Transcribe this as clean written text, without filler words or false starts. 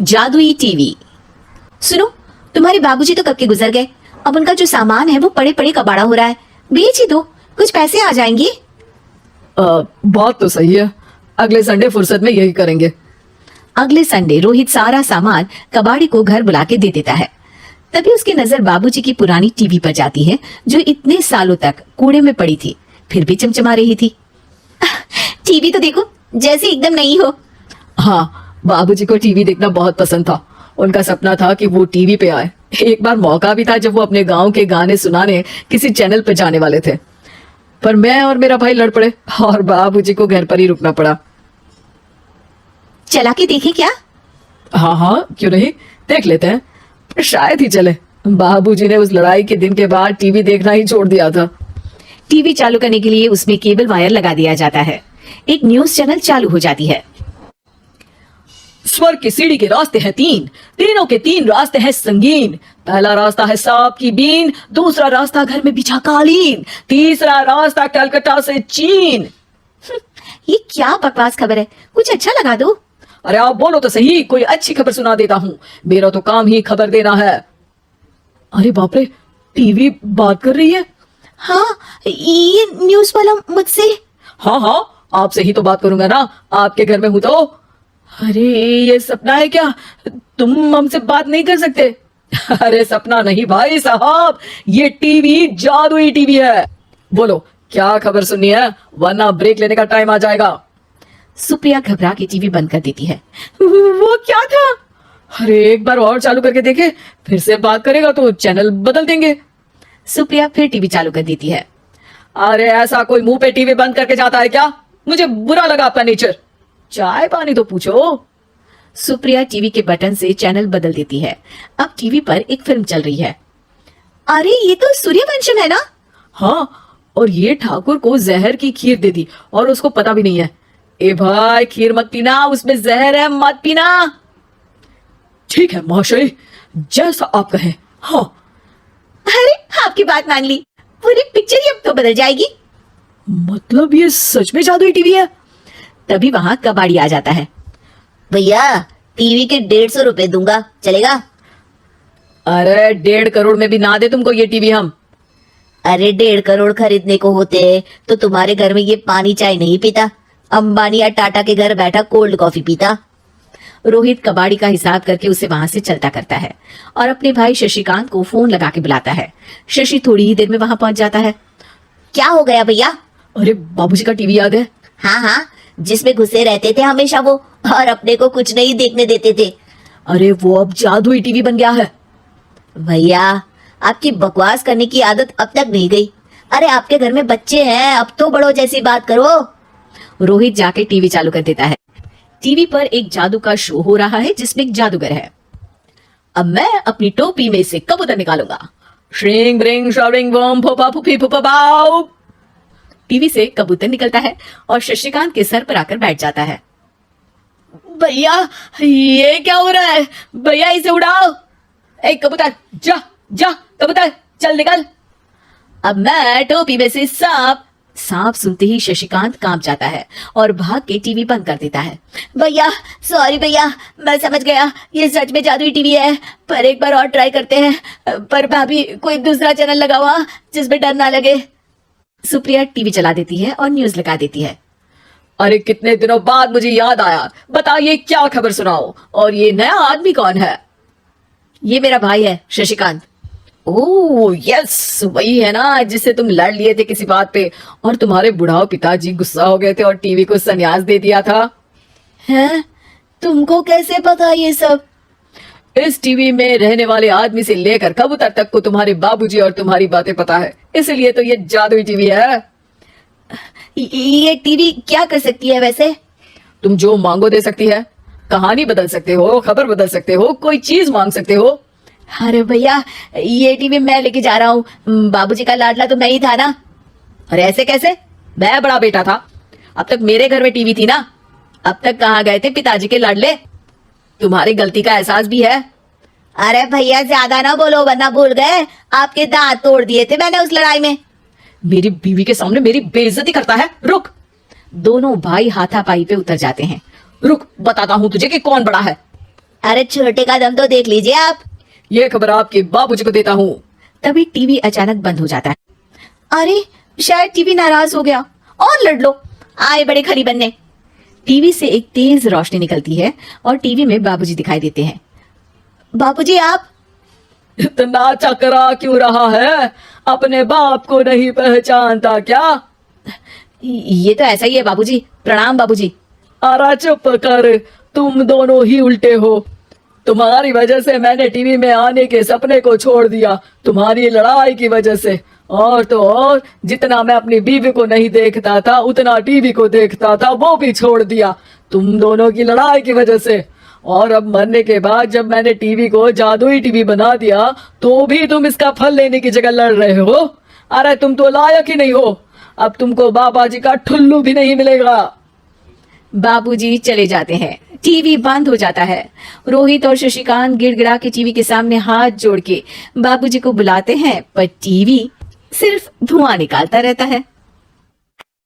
जादुई टीवी। सुनो, तुम्हारे बाबूजी तो कब के गुजर गए। अब उनका जो सामान है वो पड़े पड़े कबाड़ा हो रहा है। बेच ही दो, कुछ पैसे आ जाएंगे। बात तो सही है, अगले संडे फुर्सत में यही करेंगे। अगले संडे रोहित सारा सामान कबाड़ी को घर बुला के दे देता है। तभी उसकी नजर बाबूजी की पुरानी टीवी पर जाती है जो इतने सालों तक कूड़े में पड़ी थी, फिर भी चमचमा रही थी। टीवी तो देखो, जैसे एकदम नई हो। हाँ, बाबूजी को टीवी देखना बहुत पसंद था। उनका सपना था कि वो टीवी पे आए। एक बार मौका भी था जब वो अपने गांव के गाने सुनाने किसी चैनल पे जाने वाले थे, पर मैं और मेरा भाई लड़ पड़े और बाबूजी को घर पर ही रुकना पड़ा। चला के देखें क्या? हाँ हाँ, क्यों नहीं, देख लेते हैं। पर शायद ही चले। बाबूजी ने उस लड़ाई के दिन के बाद टीवी देखना ही छोड़ दिया था। टीवी चालू करने के लिए उसमें केबल वायर लगा दिया जाता है। एक न्यूज चैनल चालू हो जाती है। स्वर्ग की सीढ़ी के रास्ते हैं तीन, तीनों के तीन रास्ते हैं संगीन। पहला रास्ता है सांप की बीन, दूसरा रास्ता घर में बिछा कालीन, तीसरा रास्ता कलकत्ता से चीन। ये क्या बकवास खबर है, कुछ अच्छा लगा दो। अरे आप बोलो तो सही, कोई अच्छी खबर सुना देता हूँ। मेरा तो काम ही खबर देना है। अरे बाप रे, टीवी बात कर रही है। हाँ, ये न्यूज वाला मुझसे। हाँ हाँ, आपसे ही तो बात करूंगा ना, आपके घर में हूं तो। अरे ये सपना है क्या? तुम हमसे बात नहीं कर सकते? अरे सपना नहीं भाई साहब, ये टीवी जादुई टीवी है। बोलो क्या खबर सुननी है, वरना ब्रेक लेने का टाइम आ जाएगा। सुप्रिया घबरा के टीवी बंद कर देती है। वो क्या था? अरे एक बार और चालू करके देखे, फिर से बात करेगा तो चैनल बदल देंगे। सुप्रिया फिर टीवी चालू कर देती है। अरे ऐसा कोई मुंह पे टीवी बंद करके जाता है क्या? मुझे बुरा लगा आपका नेचर। चाय पानी तो पूछो। सुप्रिया टीवी के बटन से चैनल बदल देती है। अब टीवी पर एक फिल्म चल रही है। अरे ये तो सूर्यवंशम है ना? हाँ, और ये ठाकुर को जहर की खीर दे दी और उसको पता भी नहीं है। ए भाई, खीर मत पीना, उसमें जहर है, मत पीना। ठीक है महाशय, जैसा आप कहें। हाँ। अरे आपकी बात मान ली, पूरी पिक्चर ही अब तो बदल जाएगी। मतलब ये सच में जादुई टीवी है? तभी वहां कबाड़ी आ जाता है। भैया टीवी के 150 रुपए दूंगा, चलेगा? अरे 1.5 करोड़ में भी ना दे तुमको ये टीवी हम। अरे 1.5 करोड़ खरीदने को होते तो तुम्हारे घर में ये पानी चाय नहीं पीता, अंबानी या टाटा के घर बैठा कोल्ड कॉफी पीता। रोहित कबाड़ी का हिसाब करके उसे वहां से चलता करता है और अपने भाई शशिकांत को फोन लगा के बुलाता है। शशि थोड़ी ही देर में वहां पहुंच जाता है। क्या हो गया भैया? अरे बाबूजी का टीवी याद है? हाँ हाँ, जिसमें घुसे रहते थे हमेशा वो, और अपने को कुछ नहीं देखने देते थे। अरे वो अब जादुई टीवी बन गया है। भैया आपकी बकवास करने की आदत अब तक नहीं गई। अरे आपके घर में बच्चे हैं, अब तो बड़ों जैसी बात करो। रोहित जाके टीवी चालू कर देता है। टीवी पर एक जादू का शो हो रहा है जिसमें एक जादूगर है। अब मैं अपनी टोपी में से कबूतर निकालूंगा। श्रिंग ब्रिंग शरिंग बम फुफा फुफी फुफा बाउ। टीवी से कबूतर निकलता है और शशिकांत के सर पर आकर बैठ जाता है। भैया ये क्या हो रहा है? भैया इसे उड़ाओ। ए कबूतर, जा जा कबूतर, चल निकल। अब मैं टोपी में से सांप सुनते ही शशिकांत कांप जाता है और भाग के टीवी बंद कर देता है। भैया सॉरी भैया, मैं समझ गया ये सच में जादुई टीवी है, पर एक बार और ट्राई करते हैं। पर भाभी कोई दूसरा चैनल लगावा जिसमें डर ना लगे। सुप्रिया टीवी चला देती है और न्यूज लगा देती है। अरे कितने दिनों बाद मुझे याद आया, बताइए क्या खबर सुनाओ। और ये नया आदमी कौन है? ये मेरा भाई है शशिकांत। ओह यस, वही है ना जिससे तुम लड़ लिए थे किसी बात पे और तुम्हारे बुढ़ाओ पिताजी गुस्सा हो गए थे और टीवी को संन्यास दे दिया था। हैं? तुमको कैसे पता ये सब? इस टीवी में रहने वाले आदमी से लेकर कबूतर तक को तुम्हारे बाबूजी और तुम्हारी बातें पता है, इसलिए तो ये जादुई टीवी है। ये टीवी क्या कर सकती है वैसे? तुम जो मांगो दे सकती है, कहानी बदल सकते हो, खबर बदल सकते हो, कोई चीज मांग सकते हो। अरे भैया ये टीवी मैं लेके जा रहा हूँ, बाबूजी का लाडला तो मैं ही था ना। अरे ऐसे कैसे? मैं बड़ा बेटा था, अब तक मेरे घर में टीवी थी ना। अब तक कहाँ गए थे पिताजी के लाडले? तुम्हारी गलती का एहसास भी है। अरे भैया ज्यादा ना बोलो वरना भूल गए, आपके दांत तोड़ दिए थे मैंने उस लड़ाई में। मेरी बीवी के सामने मेरी बेइज्जती करता है। रुक। दोनों भाई हाथापाई पे उतर जाते हैं। रुक, बताता हूँ तुझे कि कौन बड़ा है। अरे छोटे का दम तो देख लीजिए आप। ये खबर आपके बाबूजी को देता हूँ। तभी टीवी अचानक बंद हो जाता है। अरे शायद टीवी नाराज हो गया, और लड़ लो। आए बड़े खरी बनने। टीवी से एक तेज रोशनी निकलती है और टीवी में बाबूजी दिखाई देते हैं। बाबूजी आप। इतना चकरा क्यों रहा है? अपने बाप को नहीं पहचानता क्या? ये तो ऐसा ही है बाबूजी। प्रणाम बाबूजी। अरे चुप कर, तुम दोनों ही उल्टे हो। तुम्हारी वजह से मैंने टीवी में आने के सपने को छोड़ दिया, तुम्हारी लड़ाई की वजह से। और तो और, जितना मैं अपनी बीवी को नहीं देखता था उतना टीवी को देखता था, वो भी छोड़ दिया तुम दोनों की लड़ाई की वजह से। और अब मरने के बाद जब मैंने टीवी को जादुई टीवी बना दिया तो भी तुम इसका फल लेने की जगह लड़ रहे हो। अरे तुम तो लायक ही नहीं हो। अब तुमको बाबा जी का ठुल्लू भी नहीं मिलेगा। बाबूजी चले जाते हैं। टीवी बंद हो जाता है। रोहित और शशिकांत गिड़गिड़ा के टीवी के सामने हाथ जोड़ के बाबूजी को बुलाते हैं, पर टीवी सिर्फ धुआं निकालता रहता है।